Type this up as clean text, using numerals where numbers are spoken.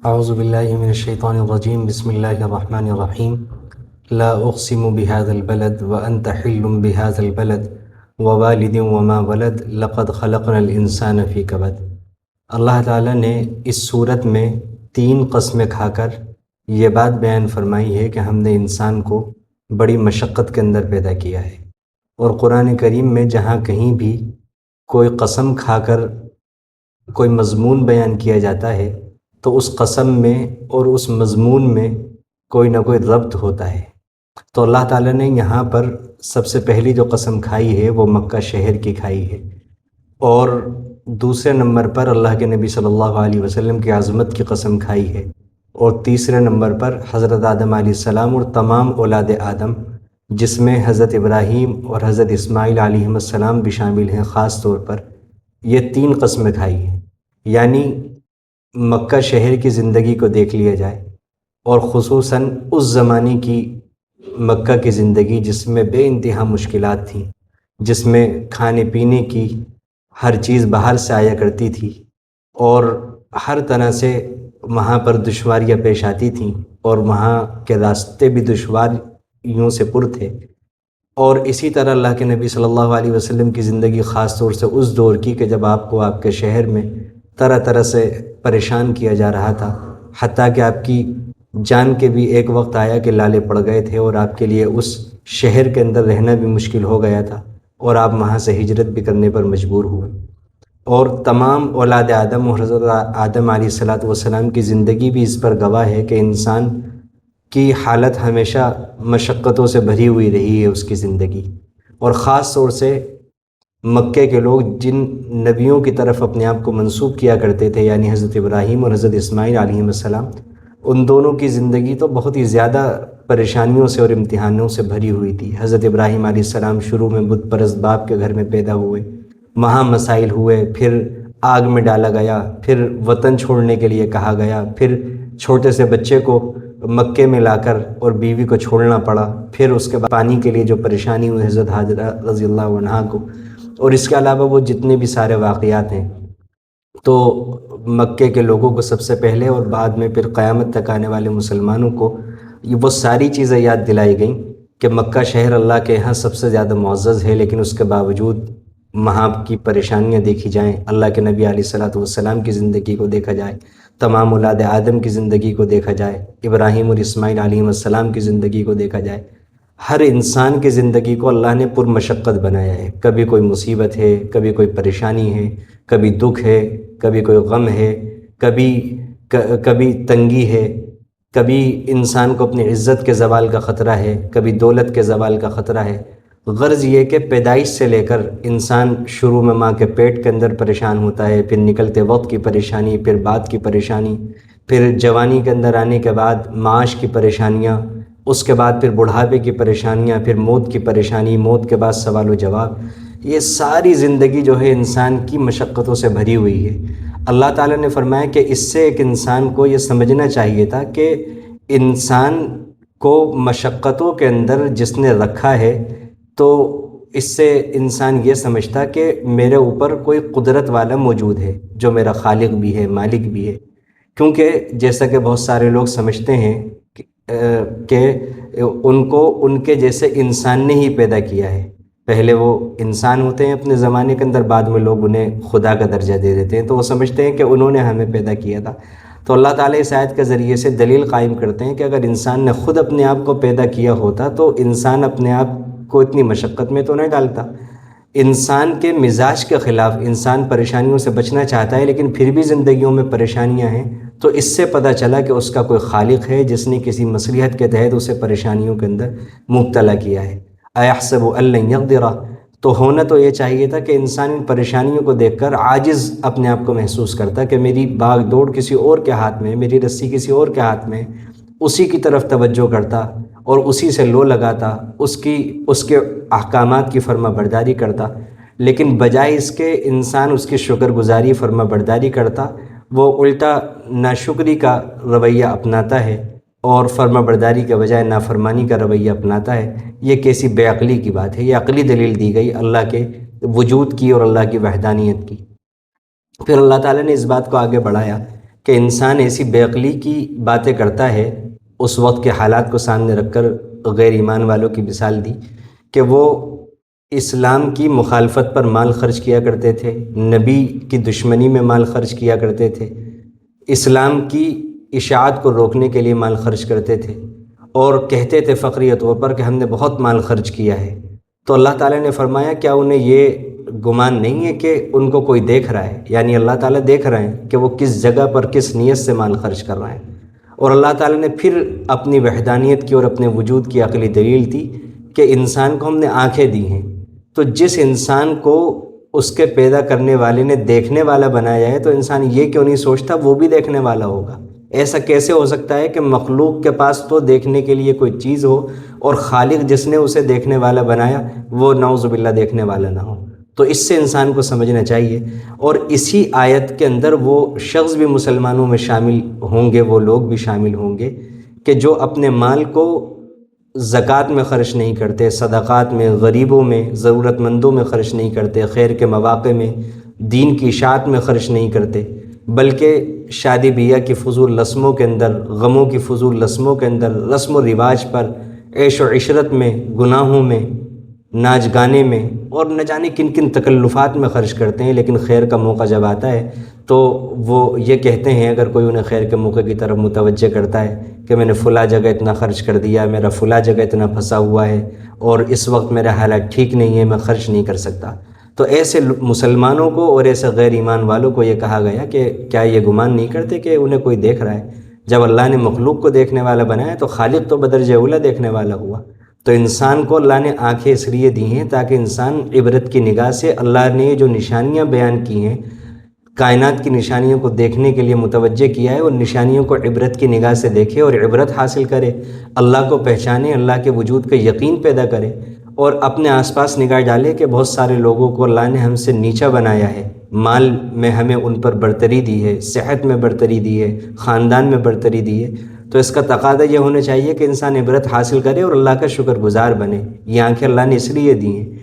اعوذ باللہ من الشیطان الرجیم بسم اللہ الرحمن الرحیم لا اقسم بهذا البلد وانت حل بهذا البلد ووالد وما ولد لقد خلقنا الانسان فی کبد۔ اللہ تعالیٰ نے اس صورت میں 3 قسمیں کھا کر یہ بات بیان فرمائی ہے کہ ہم نے انسان کو بڑی مشقت کے اندر پیدا کیا ہے، اور قرآن کریم میں جہاں کہیں بھی کوئی قسم کھا کر کوئی مضمون بیان کیا جاتا ہے تو اس قسم میں اور اس مضمون میں کوئی نہ کوئی ربط ہوتا ہے۔ تو اللہ تعالیٰ نے یہاں پر سب سے پہلی جو قسم کھائی ہے وہ مکہ شہر کی کھائی ہے، اور دوسرے نمبر پر اللہ کے نبی صلی اللہ علیہ وسلم کی عظمت کی قسم کھائی ہے، اور تیسرے نمبر پر حضرت آدم علیہ السلام اور تمام اولاد آدم، جس میں حضرت ابراہیم اور حضرت اسماعیل علیہ السلام بھی شامل ہیں۔ خاص طور پر یہ 3 قسمیں کھائی ہیں، یعنی مکہ شہر کی زندگی کو دیکھ لیا جائے، اور خصوصاً اس زمانے کی مکہ کی زندگی جس میں بے انتہا مشکلات تھیں، جس میں کھانے پینے کی ہر چیز باہر سے آیا کرتی تھی، اور ہر طرح سے وہاں پر دشواریاں پیش آتی تھیں، اور وہاں کے راستے بھی دشواریوں سے پر تھے۔ اور اسی طرح اللہ کے نبی صلی اللہ علیہ وسلم کی زندگی خاص طور سے اس دور کی کہ جب آپ کو آپ کے شہر میں طرح طرح سے پریشان کیا جا رہا تھا، حتیٰ کہ آپ کی جان کے بھی ایک وقت آیا کہ لالے پڑ گئے تھے، اور آپ کے لیے اس شہر کے اندر رہنا بھی مشکل ہو گیا تھا، اور آپ وہاں سے ہجرت بھی کرنے پر مجبور ہوئے۔ اور تمام اولاد آدم اور حضرت آدم علیہ السلام کی زندگی بھی اس پر گواہ ہے کہ انسان کی حالت ہمیشہ مشقتوں سے بھری ہوئی رہی ہے اس کی زندگی۔ اور خاص طور سے مکے کے لوگ جن نبیوں کی طرف اپنے آپ کو منسوب کیا کرتے تھے، یعنی حضرت ابراہیم اور حضرت اسماعیل علیہ السلام، ان دونوں کی زندگی تو بہت ہی زیادہ پریشانیوں سے اور امتحانوں سے بھری ہوئی تھی۔ حضرت ابراہیم علیہ السلام شروع میں بت پرست باپ کے گھر میں پیدا ہوئے، وہاں مسائل ہوئے، پھر آگ میں ڈالا گیا، پھر وطن چھوڑنے کے لیے کہا گیا، پھر چھوٹے سے بچے کو مکے میں لا کر اور بیوی کو چھوڑنا پڑا، پھر اس کے بعد پانی کے لیے جو پریشانی ہوئی حضرت حاجرہ رضی اللہ عنہا کو، اور اس کے علاوہ وہ جتنے بھی سارے واقعات ہیں۔ تو مکے کے لوگوں کو سب سے پہلے اور بعد میں پھر قیامت تک آنے والے مسلمانوں کو وہ ساری چیزیں یاد دلائی گئیں کہ مکہ شہر اللہ کے یہاں سب سے زیادہ معزز ہے، لیکن اس کے باوجود وہاں کی پریشانیاں دیکھی جائیں، اللہ کے نبی علیہ السلام کی زندگی کو دیکھا جائے، تمام اولاد آدم کی زندگی کو دیکھا جائے، ابراہیم اور اسماعیل علیہ السلام کی زندگی کو دیکھا جائے، ہر انسان کی زندگی کو اللہ نے پر مشقت بنایا ہے۔ کبھی کوئی مصیبت ہے، کبھی کوئی پریشانی ہے، کبھی دکھ ہے، کبھی کوئی غم ہے، کبھی تنگی ہے، کبھی انسان کو اپنی عزت کے زوال کا خطرہ ہے، کبھی دولت کے زوال کا خطرہ ہے۔ غرض یہ کہ پیدائش سے لے کر انسان شروع میں ماں کے پیٹ کے اندر پریشان ہوتا ہے، پھر نکلتے وقت کی پریشانی، پھر بعد کی پریشانی، پھر جوانی کے اندر آنے کے بعد معاش کی پریشانیاں، اس کے بعد پھر بڑھاپے کی پریشانیاں، پھر موت کی پریشانی، موت کے بعد سوال و جواب۔ یہ ساری زندگی جو ہے انسان کی مشقتوں سے بھری ہوئی ہے۔ اللہ تعالیٰ نے فرمایا کہ اس سے ایک انسان کو یہ سمجھنا چاہیے تھا کہ انسان کو مشقتوں کے اندر جس نے رکھا ہے، تو اس سے انسان یہ سمجھتا کہ میرے اوپر کوئی قدرت والا موجود ہے جو میرا خالق بھی ہے، مالک بھی ہے۔ کیونکہ جیسا کہ بہت سارے لوگ سمجھتے ہیں کہ ان کو ان کے جیسے انسان نے ہی پیدا کیا ہے۔ پہلے وہ انسان ہوتے ہیں اپنے زمانے کے اندر، بعد میں لوگ انہیں خدا کا درجہ دے دیتے ہیں، تو وہ سمجھتے ہیں کہ انہوں نے ہمیں پیدا کیا تھا۔ تو اللہ تعالیٰ اس آیت کے ذریعے سے دلیل قائم کرتے ہیں کہ اگر انسان نے خود اپنے آپ کو پیدا کیا ہوتا تو انسان اپنے آپ کو اتنی مشقت میں تو نہیں ڈالتا۔ انسان کے مزاج کے خلاف انسان پریشانیوں سے بچنا چاہتا ہے، لیکن پھر بھی زندگیوں میں پریشانیاں ہیں، تو اس سے پتہ چلا کہ اس کا کوئی خالق ہے جس نے کسی مصلحت کے تحت اسے پریشانیوں کے اندر مبتلا کیا ہے۔ اَيَحْسَبُ أَن لَّن يَقْدِرَ، تو ہونا تو یہ چاہیے تھا کہ انسان ان پریشانیوں کو دیکھ کر عاجز اپنے آپ کو محسوس کرتا کہ میری باغ دوڑ کسی اور کے ہاتھ میں، میری رسی کسی اور کے ہاتھ میں، اسی کی طرف توجہ کرتا اور اسی سے لو لگاتا، اس کے احکامات کی فرما برداری کرتا۔ لیکن بجائے اس کے انسان اس کی شکر گزاری فرما برداری کرتا، وہ الٹا ناشکری کا رویہ اپناتا ہے، اور فرما برداری کے بجائے نافرمانی کا رویہ اپناتا ہے۔ یہ کیسی بے عقلی کی بات ہے۔ یہ عقلی دلیل دی گئی اللہ کے وجود کی اور اللہ کی وحدانیت کی۔ پھر اللہ تعالیٰ نے اس بات کو آگے بڑھایا کہ انسان ایسی بے عقلی کی باتیں کرتا ہے، اس وقت کے حالات کو سامنے رکھ کر غیر ایمان والوں کی مثال دی کہ وہ اسلام کی مخالفت پر مال خرچ کیا کرتے تھے، نبی کی دشمنی میں مال خرچ کیا کرتے تھے، اسلام کی اشاعت کو روکنے کے لیے مال خرچ کرتے تھے، اور کہتے تھے فخریہ طور پر کہ ہم نے بہت مال خرچ کیا ہے۔ تو اللہ تعالیٰ نے فرمایا کیا انہیں یہ گمان نہیں ہے کہ ان کو کوئی دیکھ رہا ہے؟ یعنی اللہ تعالیٰ دیکھ رہے ہیں کہ وہ کس جگہ پر کس نیت سے مال خرچ کر رہے ہیں۔ اور اللہ تعالیٰ نے پھر اپنی وحدانیت کی اور اپنے وجود کی عقلی دلیل دی کہ انسان کو ہم نے آنکھیں دی ہیں، تو جس انسان کو اس کے پیدا کرنے والے نے دیکھنے والا بنایا ہے تو انسان یہ کیوں نہیں سوچتا وہ بھی دیکھنے والا ہوگا؟ ایسا کیسے ہو سکتا ہے کہ مخلوق کے پاس تو دیکھنے کے لیے کوئی چیز ہو اور خالق جس نے اسے دیکھنے والا بنایا وہ نعوذ باللہ دیکھنے والا نہ ہو؟ تو اس سے انسان کو سمجھنا چاہیے۔ اور اسی آیت کے اندر وہ شخص بھی مسلمانوں میں شامل ہوں گے، وہ لوگ بھی شامل ہوں گے کہ جو اپنے مال کو زکوٰۃ میں خرچ نہیں کرتے، صدقات میں، غریبوں میں، ضرورت مندوں میں خرچ نہیں کرتے، خیر کے مواقع میں، دین کی اشاعت میں خرچ نہیں کرتے، بلکہ شادی بیاہ کی فضول رسموں کے اندر، غموں کی فضول رسموں کے اندر، رسم و رواج پر، عیش و عشرت میں، گناہوں میں، ناچ گانے میں اور نہ جانے کن کن تکلفات میں خرچ کرتے ہیں، لیکن خیر کا موقع جب آتا ہے تو وہ یہ کہتے ہیں، اگر کوئی انہیں خیر کے موقع کی طرف متوجہ کرتا ہے کہ میں نے فلاں جگہ اتنا خرچ کر دیا، میرا فلاں جگہ اتنا پھنسا ہوا ہے اور اس وقت میرا حالات ٹھیک نہیں ہے، میں خرچ نہیں کر سکتا، تو ایسے مسلمانوں کو اور ایسے غیر ایمان والوں کو یہ کہا گیا کہ کیا یہ گمان نہیں کرتے کہ انہیں کوئی دیکھ رہا ہے؟ جب اللہ نے مخلوق کو دیکھنے والا بنایا تو خالق تو بدرجہ اولیٰ دیکھنے والا ہوا۔ تو انسان کو اللہ نے آنکھیں اس لیے دی ہیں تاکہ انسان عبرت کی نگاہ سے اللہ نے جو نشانیاں بیان کی ہیں، کائنات کی نشانیوں کو دیکھنے کے لیے متوجہ کیا ہے، ان نشانیوں کو عبرت کی نگاہ سے دیکھے اور عبرت حاصل کرے، اللہ کو پہچانے، اللہ کے وجود کا یقین پیدا کرے، اور اپنے آس پاس نگاہ ڈالے کہ بہت سارے لوگوں کو اللہ نے ہم سے نیچا بنایا ہے، مال میں ہمیں ان پر برتری دی ہے، صحت میں برتری دی ہے، خاندان میں برتری دی ہے، تو اس کا تقاضا یہ ہونا چاہیے کہ انسان عبرت حاصل کرے اور اللہ کا شکر گزار بنے۔ یہ آنکھیں اللہ نے اس لیے دی ہیں